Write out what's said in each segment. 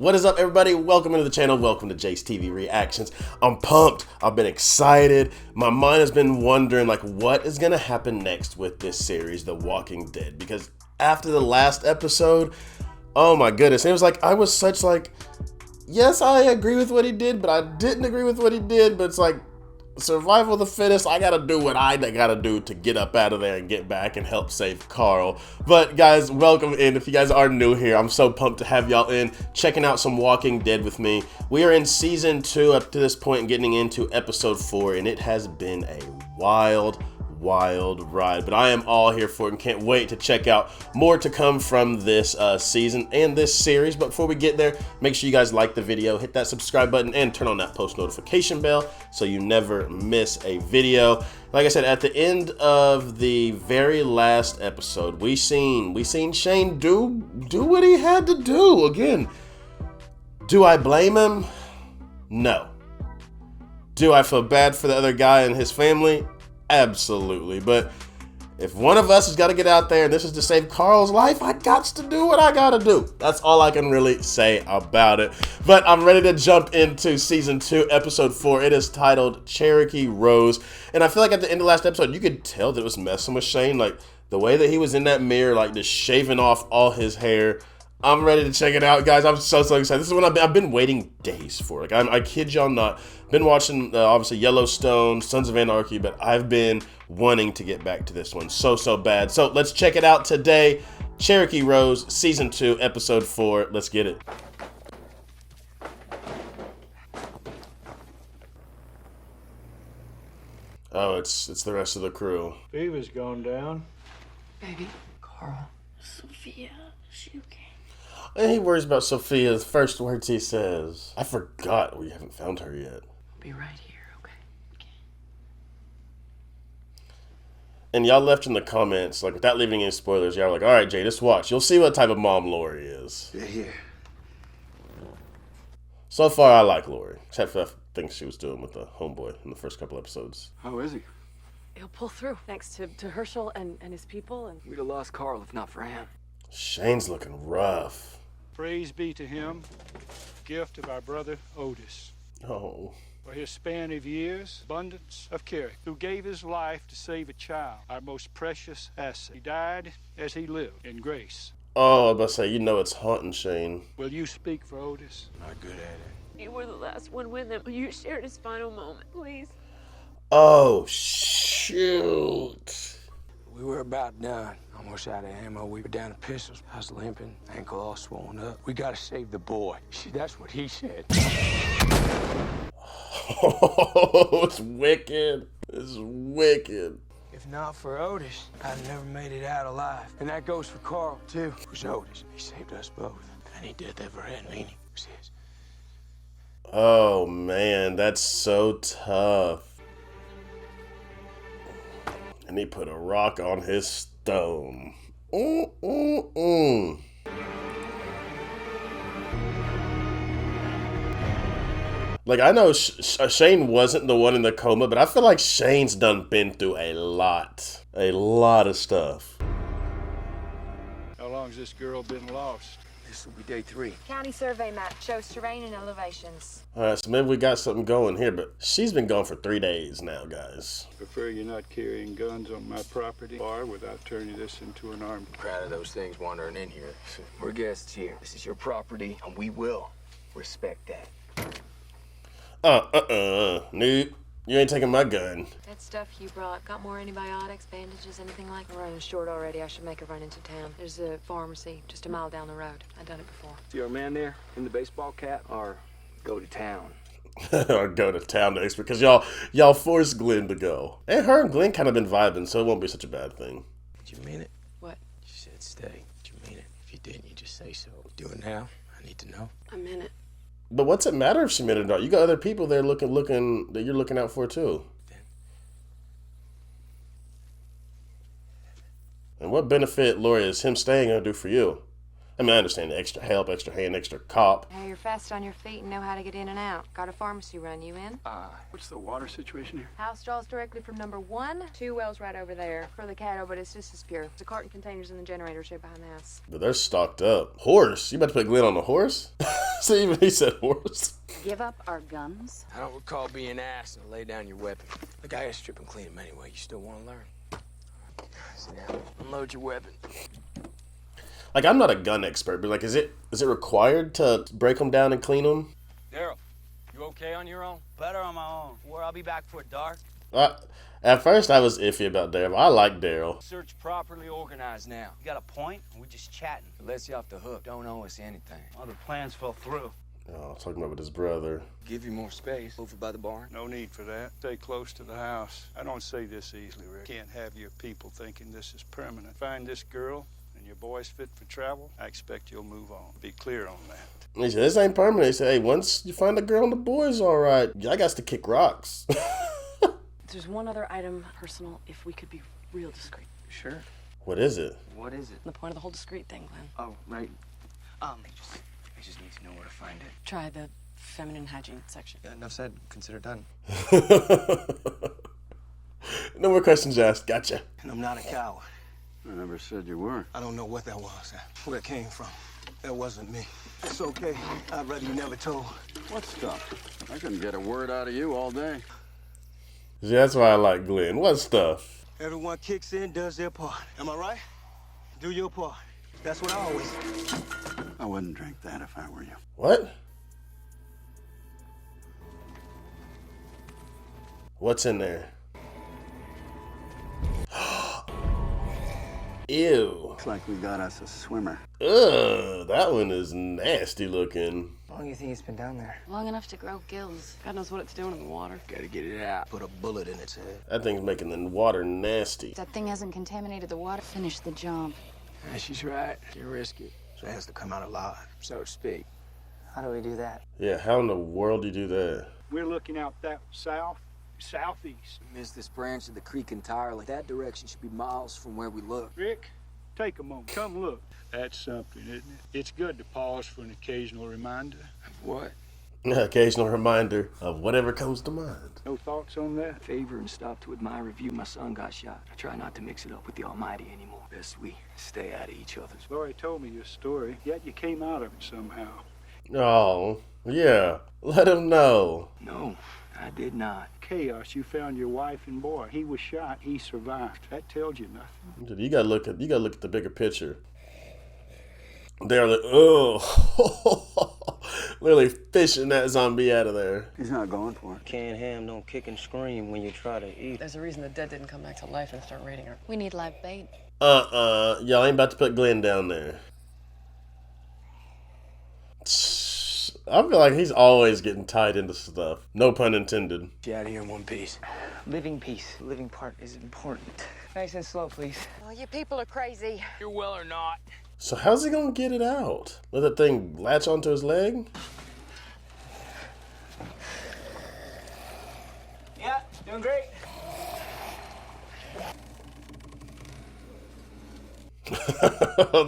What is up, everybody? Welcome into the channel. Welcome to Jace TV Reactions. I'm pumped. I've been excited. My mind has been wondering, like, what is going to happen next with this series, The Walking Dead? Because after the last episode, oh my goodness, it was like, I was such like, yes, I agree with what he did, but I didn't agree with what he did. But it's like, survival of the fittest. I gotta do what I gotta do to get up out of there and get back and help save Carl. But guys, welcome in. If you guys are new here, I'm so pumped to have y'all in, checking out some Walking Dead with me. We are in season 2 up to this point and getting into episode 4, and it has been a wild ride, but I am all here for it and can't wait to check out more to come from this season and this series. But before we get there, make sure you guys like the video, hit that subscribe button, and turn on that post notification bell so you never miss a video. Like I said, at the end of the very last episode, we seen Shane do what he had to do. Again, do I blame him? No. Do I feel bad for the other guy and his family? Absolutely. But if one of us has got to get out there and this is to save Carl's life, I got to do what I gotta do. That's all I can really say about it. But I'm ready to jump into season 2, episode 4. It is titled Cherokee Rose. And I feel like at the end of last episode, you could tell that it was messing with Shane. Like the way that he was in that mirror, like just shaving off all his hair. I'm ready to check it out, guys. I'm so excited. This is what I've been waiting days for. Like I kid y'all not. Been watching obviously Yellowstone, Sons of Anarchy, but I've been wanting to get back to this one so bad. So let's check it out today. Cherokee Rose, season 2, episode 4. Let's get it. Oh, it's the rest of the crew. Fever's gone down. Baby, Carl, Sophia, is she okay? And he worries about Sophia's first words he says. I forgot we haven't found her yet. I'll be right here, okay? And y'all left in the comments, like without leaving any spoilers, y'all were like, all right, Jay, just watch. You'll see what type of mom Lori is. Yeah. So far, I like Lori, except for the things she was doing with the homeboy in the first couple episodes. How is he? He'll pull through, thanks to Hershel and his people. And We'd have lost Carl if not for him. Shane's looking rough. Praise be to him, gift of our brother Otis. Oh. For his span of years, abundance of character, who gave his life to save a child, our most precious asset. He died as he lived, in grace. Oh, I was about to say, you know it's haunting Shane. Will you speak for Otis? Not good at it. you were the last one with him. You shared his final moment, please. Oh, shoot. We were about done. Almost out of ammo. We were down to pistols. I was limping, ankle all swollen up. We gotta save the boy. That's what he said. Oh, it's wicked. It's wicked. If not for Otis, I'd never made it out alive. And that goes for Carl, too. It was Otis. He saved us both. And he did that for had meaning. It was his. Oh, man, that's so tough. And he put a rock on his stone. Like, I know Shane wasn't the one in the coma, but I feel like Shane's been through a lot of stuff. How long's this girl been lost? This will be day 3. County survey map shows terrain and elevations. All right, so maybe we got something going here, but she's been gone for 3 days now, guys. Prefer you not carrying guns on my property or without turning this into an armed. Proud of those things wandering in here. We're guests here. This is your property, and we will respect that. Nope. You ain't taking my gun. That stuff you brought, got more antibiotics, bandages, anything like that? We're running short already. I should make a run into town. There's a pharmacy just a mile down the road. I've done it before. See our man there in the baseball cap, or go to town? Or go to town next, because y'all forced Glenn to go. And her and Glenn kind of been vibing, so it won't be such a bad thing. Did you mean it? What? You said stay. Did you mean it? If you didn't, you just say so. Do it now. I need to know. I'm in it. But what's it matter if she made it or not? You got other people there looking that you're looking out for too. And what benefit, Lori, is him staying gonna do for you? I mean, I understand the extra help, extra hand, extra cop. Hey, you're fast on your feet and know how to get in and out. Got a pharmacy run you in? What's the water situation here? House draws directly from number 1. 2 wells right over there for the cattle, but it's just as pure. The carton containers in the generator shed behind the house. But they're stocked up. Horse? You about to put Glenn on the horse? See, even he said horse. Give up our guns? I don't recall being asked to lay down your weapon. The guy is strip and clean them anyway. You still want to learn? Sit down. Unload your weapon. Like, I'm not a gun expert, but like, is it required to break them down and clean them? Daryl, you okay on your own? Better on my own. Where I'll be back for dark. At first, I was iffy about Daryl. I like Daryl. Search properly organized now. You got a point? We're just chatting. It lets you off the hook. Don't owe us anything. Well, the plans fell through. Oh, talking about with his brother. Give you more space over by the barn. No need for that. Stay close to the house. I don't say this easily, Rick. Can't have your people thinking this is permanent. Find this girl and your boy's fit for travel, I expect you'll move on. Be clear on that. He said, this ain't permanent. He said, hey, once you find a girl and the boy's all right, I got to kick rocks. There's one other item, personal, if we could be real discreet. Sure. What is it? What is it? The point of the whole discreet thing, Glenn. Oh, right. I just need to know where to find it. Try the feminine hygiene section. Yeah, enough said. Consider done. No more questions asked. Gotcha. And I'm not a coward. I never said you were. I don't know what that was, where it came from. That wasn't me. It's okay. I'd rather you never told. What stuff? I couldn't get a word out of you all day. See, that's why I like Glenn. What stuff? Everyone kicks in, does their part. Am I right? Do your part. That's what I always say. I wouldn't drink that if I were you. What? What's in there? Ew. Looks like we got us a swimmer. Ugh, that one is nasty looking. How long do you think it's been down there? Long enough to grow gills. God knows what it's doing in the water. Gotta get it out. put a bullet in its head. That thing's making the water nasty. That thing hasn't contaminated the water. Finish the job. Yeah, she's right. You risk it, So it has to come out alive. so to speak. How do we do that? Yeah, how in the world do you do that? We're looking out that southeast. We missed this branch of the creek entirely. That direction should be miles from where we look. Rick, take a moment. Come look. That's something, isn't it? It's good to pause for an occasional reminder. What? Occasional reminder of whatever comes to mind. No thoughts on that? Favor and stop to admire review. My son got shot. I try not to mix it up with the Almighty anymore. Best we stay out of each other's. Lori told me your story, yet you came out of it somehow. Oh, yeah. Let him know. No, I did not. Chaos, you found your wife and boy. He was shot, he survived. That tells you nothing. Dude, you gotta look at the bigger picture. They're like, oh, literally fishing that zombie out of there. He's not going for it. Canned ham don't kick and scream when you try to eat. There's a reason the dead didn't come back to life and start raiding her. We need live bait. Y'all ain't about to put Glenn down there. I feel like he's always getting tied into stuff. No pun intended. Get out of here in one piece. Living peace. Living part is important. Nice and slow, please. Oh, you people are crazy. You're well or not. So how's he gonna get it out? Let that thing latch onto his leg? Yeah, doing great.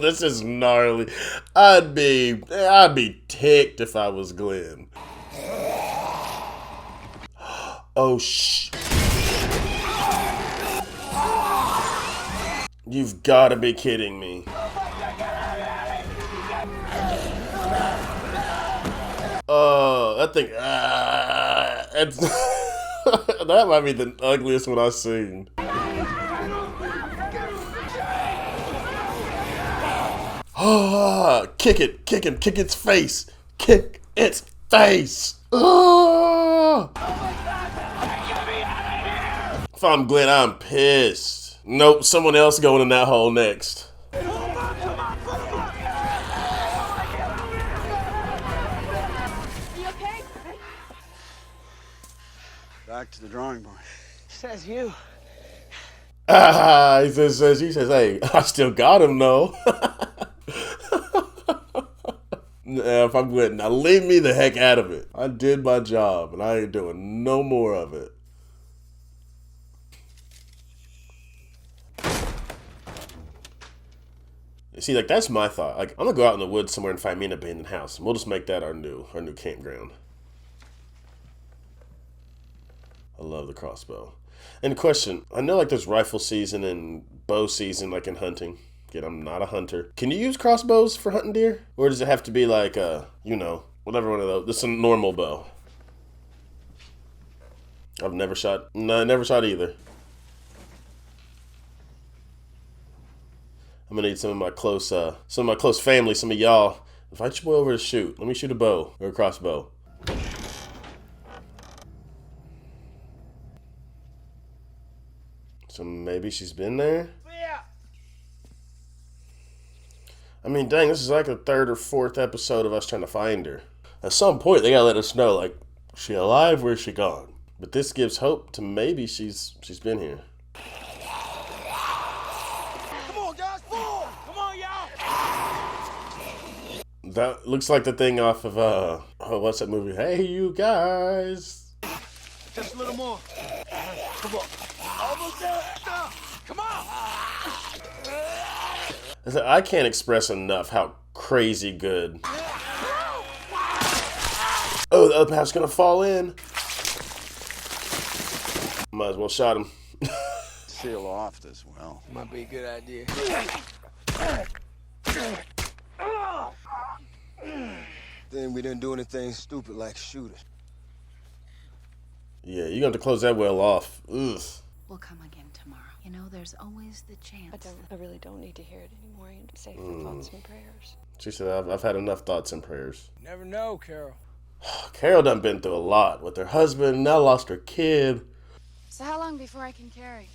This is gnarly. I'd be ticked if I was Glenn. Oh shh. You've got to be kidding me. That thing. That might be the ugliest one I've seen. Kick it, kick him, kick its face, kick its face. If I'm Glenn, I'm pissed. Nope, someone else going in that hole next. Back to the drawing board. Says you. He says, hey, I still got him though. If I'm Glenn, now leave me the heck out of it. I did my job and I ain't doing no more of it. See, like, that's my thought. Like, I'm gonna go out in the woods somewhere and find me an abandoned house, and we'll just make that our new campground. I love the crossbow. And question, I know like there's rifle season and bow season, like in hunting. Again, I'm not a hunter. Can you use crossbows for hunting deer? Or does it have to be like, Whatever one of those. This is a normal bow. I've never shot. No, I never shot either. I'm gonna need some of my close family, some of y'all. Invite your boy over to shoot. Let me shoot a bow or a crossbow. So maybe she's been there? I mean, dang, this is like the 3rd or 4th episode of us trying to find her. At some point, they gotta let us know, like, is she alive or is she gone? But this gives hope to maybe she's been here. Come on, guys, pull! Come on, y'all! That looks like the thing off of, oh, what's that movie? Hey, you guys! Just a little more. Come on. Almost there. Come on! I can't express enough how crazy good. Oh, the other half's gonna fall in. Might as well shot him. Seal off as well. Might be a good idea. Then we didn't do anything stupid like shoot it. Yeah, you're gonna have to close that well off. Ugh. We'll come again tomorrow. You know, there's always the chance. I really don't need to hear it anymore. You're safe for thoughts and prayers. She said, I've had enough thoughts and prayers. Never know, Carol. Carol done been through a lot with her husband, now lost her kid. So how long before I can carry?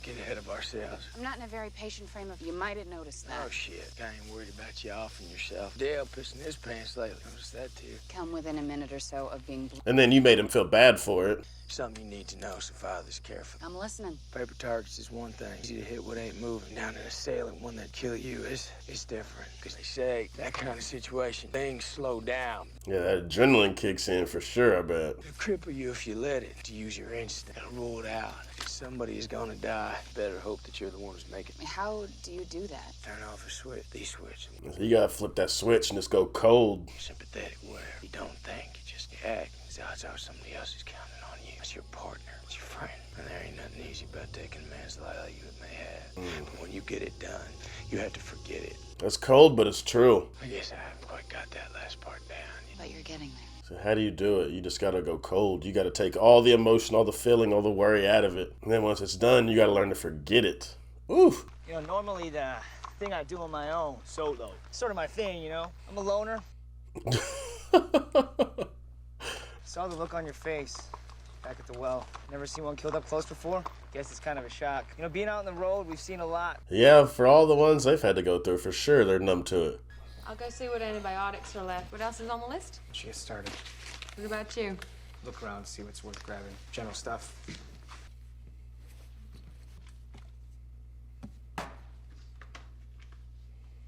Get ahead of ourselves. I'm not in a very patient frame of... You might have noticed that. Oh, shit. I ain't worried about you offing yourself. Dale pissing his pants lately. Noticed that, too. Come within a minute or so of being... And then you made him feel bad for it. Something you need to know, so follow this carefully. I'm listening. Paper targets is one thing. Easy to hit what ain't moving. Down an assailant, one that'd kill you, it's different. Because they say, that kind of situation, things slow down. Yeah, that adrenaline kicks in for sure, I bet. It'll cripple you if you let it. To use your instinct, rule it out. If somebody is gonna die, better hope that you're the one who's making it. How do you do that? Turn off a switch, the switch. You gotta flip that switch and just go cold. Sympathetic where you don't think, you just act. The odds are somebody else is counting on you. It's your partner, it's your friend. And there ain't nothing easy about taking a man's life like you may have. But when you get it done, you have to forget it. That's cold, but it's true. I guess I haven't quite got that last part down. But you're getting there. So how do you do it? You just gotta go cold. You gotta take all the emotion, all the feeling, all the worry out of it. And then once it's done, you gotta learn to forget it. Oof. You know, normally the thing I do on my own, solo. It's sort of my thing, you know? I'm a loner. Saw the look on your face back at the well. Never seen one killed up close before? Guess it's kind of a shock. You know, being out on the road, we've seen a lot. Yeah, for all the ones they've had to go through, for sure, they're numb to it. I'll go see what antibiotics are left. What else is on the list? She gets started. What about you? Look around, see what's worth grabbing. General stuff.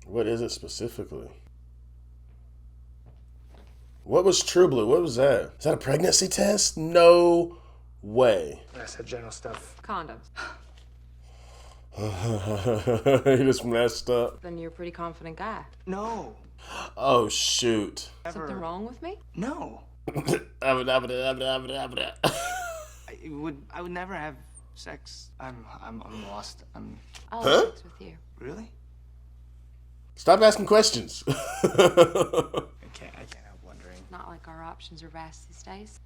What is it specifically? What was True Blue? What was that? Is that a pregnancy test? No way. I said general stuff. Condoms. He just messed up. Then you're a pretty confident guy. No. Oh, shoot. Something wrong with me? No. I would never have sex. I'm lost. I'll have sex with you. Really? Stop asking questions. I can't help wondering. Not like our options are vast these days.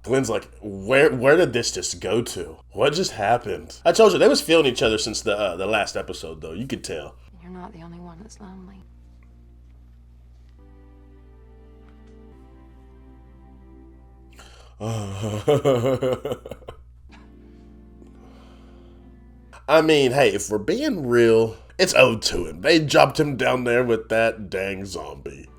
Glenn's like, where did this just go to? What just happened? I told you, they was feeling each other since the last episode, though. You could tell. You're not the only one that's lonely. I mean, hey, if we're being real, it's owed to him. They dropped him down there with that dang zombie.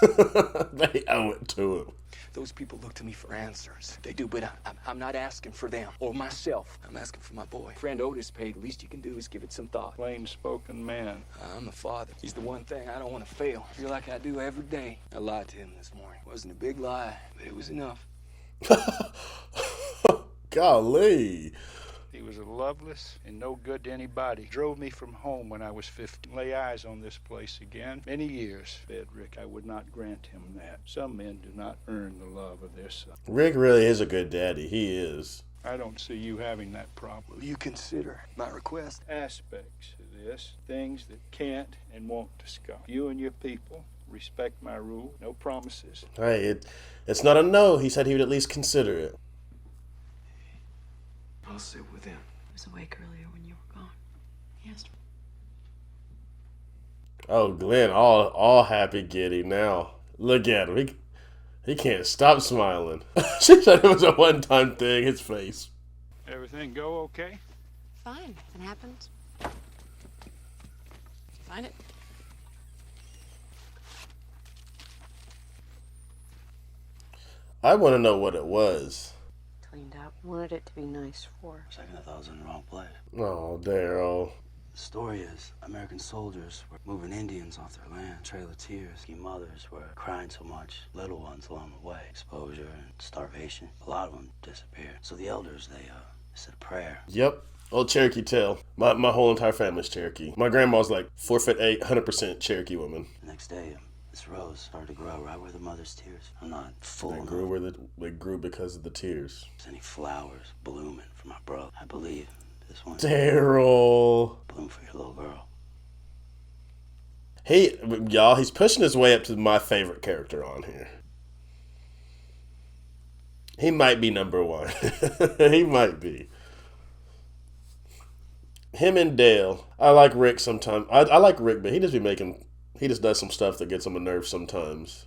They owe it to him. Those people look to me for answers. They do, but I'm not asking for them or myself. I'm asking for my boy. Friend Otis paid. The least you can do is give it some thought. Plain-spoken man. I'm a father. He's the one thing I don't want to fail. I feel like I do every day. I lied to him this morning. It wasn't a big lie, but it was enough. Golly. He was loveless and no good to anybody. Drove me from home when I was 15. Lay eyes on this place again. Many years, fed Rick. I would not grant him that. Some men do not earn the love of their son. Rick really is a good daddy. He is. I don't see you having that problem. Will you consider my request? Aspects of this, things that can't and won't discuss. You and your people respect my rule. No promises. Hey, it's not a no. He said he would at least consider it. I'll sit with him. He was awake earlier when you were gone. He asked me. Oh, Glenn, all happy giddy now. Look at him. He can't stop smiling. She said it was a one-time thing, his face. Everything go okay? Fine. It happens. Find it. I want to know what it was. Cleaned up. Wanted it to be nice for. Second, I thought I was in the wrong place. Oh, Daryl. The story is, American soldiers were moving Indians off their land. Trail of Tears. Mothers were crying so much, little ones along the way. Exposure and starvation. A lot of them disappeared. So the elders, they said a prayer. Yep. Old Cherokee tale. My whole entire family's Cherokee. My grandma's like 4'8", 100% Cherokee woman. The next day, this rose started to grow right where the mother's tears. I'm not fooling. It grew because of the tears. There's any flowers blooming for my brother. I believe this one. Daryl. Bloom for your little girl. He's pushing his way up to my favorite character on here. He might be number one. He might be. Him and Dale. I like Rick sometimes. I like Rick, but he just does some stuff that gets on my nerves sometimes.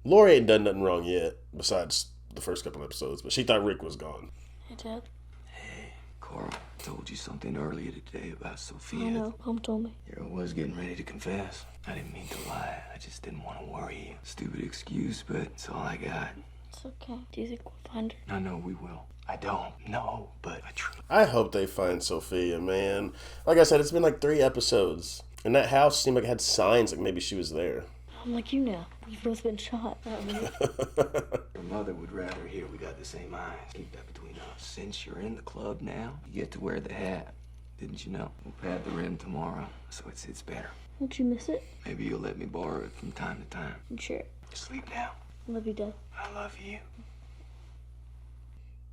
Lori ain't done nothing wrong yet, besides the first couple episodes, but she thought Rick was gone. Hey, Dad. Hey, Carl. I told you something earlier today about Sophia. I know. Mom told me. Here I was getting ready to confess. I didn't mean to lie. I just didn't want to worry you. Stupid excuse, but it's all I got. It's okay. Do you think we'll find her? I know we will. I don't know, but I truly. I hope they find Sophia, man. Like I said, it's been like 3 episodes. And that house seemed like it had signs like maybe she was there. I'm like you now. We've both been shot. Your mother would rather hear we got the same eyes. Keep that between us. Since you're in the club now, you get to wear the hat. Didn't you know? We'll pad the rim tomorrow, so it's better. Won't you miss it? Maybe you'll let me borrow it from time to time. I'm sure. Sleep now. Love you, Dad. I love you.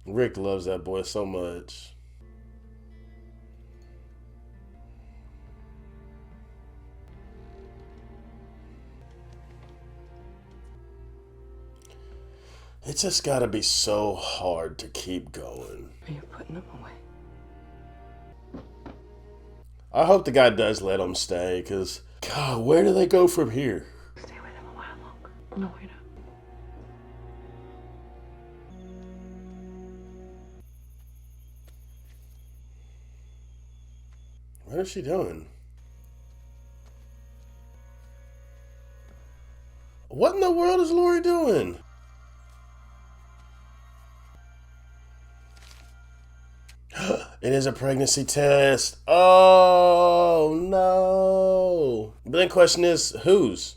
Rick loves that boy so much. It's just gotta be so hard to keep going. You're putting them away. I hope the guy does let him stay, because, God, where do they go from here? Stay with him a while longer. No, wait up. What is she doing? What in the world is Lori doing? It is a pregnancy test. Oh, no. But then the question is, whose?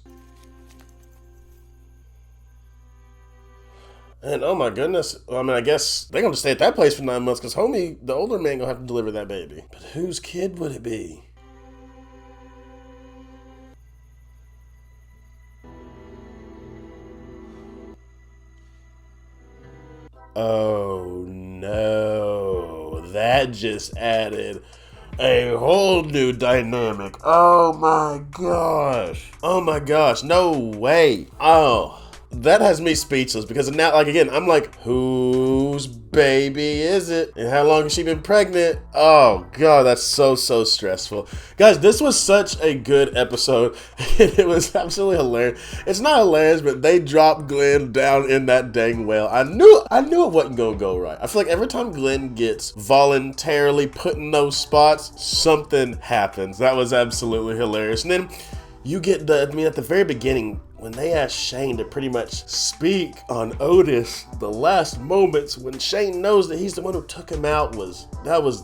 And oh my goodness, I mean, I guess they're going to stay at that place for 9 months because homie, the older man, going to have to deliver that baby. But whose kid would it be? Oh no, that just added a whole new dynamic. Oh my gosh, no way. Oh, that has me speechless because now, like, again, I'm like, whose baby is it? And how long has she been pregnant? Oh God, that's so stressful. Guys, this was such a good episode. It was absolutely hilarious. It's not hilarious, but they dropped Glenn down in that dang well. I knew it wasn't gonna go right. I feel like every time Glenn gets voluntarily put in those spots, something happens. That was absolutely hilarious. And then you get at the very beginning, when they asked Shane to pretty much speak on Otis, the last moments when Shane knows that he's the one who took him out was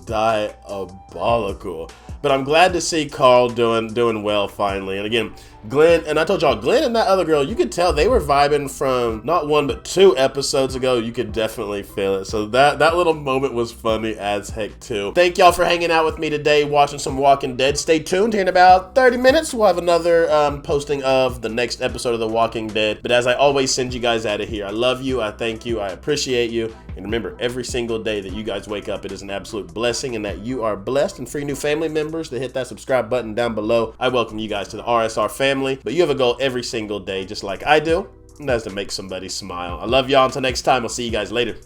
diabolical. But I'm glad to see Carl doing well finally. And again, Glenn, and I told y'all, Glenn and that other girl, you could tell they were vibing from not 1 but 2 episodes ago. You could definitely feel it. So that little moment was funny as heck too. Thank y'all for hanging out with me today, watching some Walking Dead. Stay tuned. Here in about 30 minutes, we'll have another posting of the next episode of The Walking Dead. But as I always send you guys out of here, I love you, I thank you, I appreciate you. And remember, every single day that you guys wake up, it is an absolute blessing and that you are blessed. And for your new family members to hit that subscribe button down below, I welcome you guys to the RSR family. But you have a goal every single day, just like I do, and that's to make somebody smile. I love y'all. Until next time, I'll see you guys later.